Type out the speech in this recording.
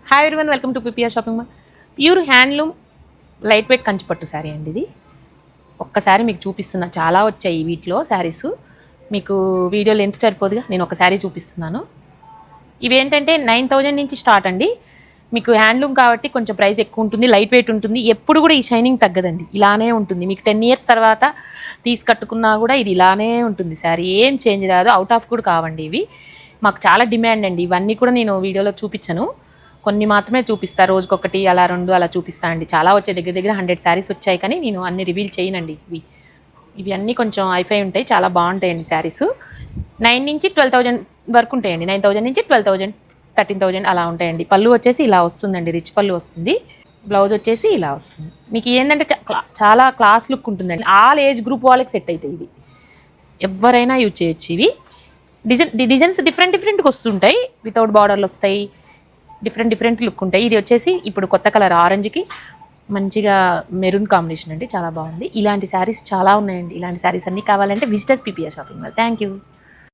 Hi everyone, welcome to PPR shopping mall. Pure handloom light weight Kanchipattu sari అండి. ఇది ఒక్కసారి మీకు చూపిస్తున్నా. చాలా వచ్చాయి వీటిలో శారీస్. మీకు వీడియోలో ఎంత సరిపోదుగా, నేను ఒక శారీ చూపిస్తున్నాను. ఇవేంటంటే 9,000 నుంచి స్టార్ట్ అండి. మీకు హ్యాండ్లూమ్ కాబట్టి కొంచెం ప్రైస్ ఎక్కువ ఉంటుంది, లైట్ వెయిట్ ఉంటుంది. ఎప్పుడు కూడా ఈ షైనింగ్ తగ్గదండి, ఇలానే ఉంటుంది. మీకు 10 ఇయర్స్ తర్వాత కట్టుకున్నా కూడా ఇది ఇలానే ఉంటుంది. శారీ ఏం చేంజ్ రాదు. అవుట్ ఆఫ్ కూడా కావండి ఇవి. మాకు చాలా డిమాండ్ అండి. ఇవన్నీ కూడా నేను వీడియోలో చూపించను, కొన్ని మాత్రమే చూపిస్తా. రోజుకొకటి అలా 2 అలా చూపిస్తా అండి. చాలా వచ్చాయి, దగ్గర దగ్గర 100 శారీస్ వచ్చాయి. కానీ నేను అన్ని రివీల్ చేయనండి. ఇవి అన్నీ కొంచెం హైఫై ఉంటాయి, చాలా బాగుంటాయండి శారీస్. 9 నుంచి 12,000 వరకు ఉంటాయండి. 9,000 నుంచి 12,000, 13,000 అలా ఉంటాయండి. పళ్ళు వచ్చేసి ఇలా వస్తుందండి, రిచ్ పళ్ళు వస్తుంది. బ్లౌజ్ వచ్చేసి ఇలా వస్తుంది. మీకు ఏంటంటే చాలా క్లాస్ లుక్ ఉంటుందండి. ఆల్ ఏజ్ గ్రూప్ వాళ్ళకి సెట్ అవుతాయి ఇవి. ఎవరైనా యూజ్ చేయొచ్చు ఇవి. డిజైన్స్ డిఫరెంట్గా వస్తుంటాయి. వితౌట్ బార్డర్లు వస్తాయి, డిఫరెంట్ లుక్ ఉంటాయి. ఇది వచ్చేసి ఇప్పుడు కొత్త కలర్ ఆరెంజ్కి మంచిగా మెరూన్ కాంబినేషన్ అండి, చాలా బాగుంది. ఇలాంటి శారీస్ చాలా ఉన్నాయండి. ఇలాంటి శారీస్ అన్నీ కావాలంటే visitors PPR shopping mall. Thank you.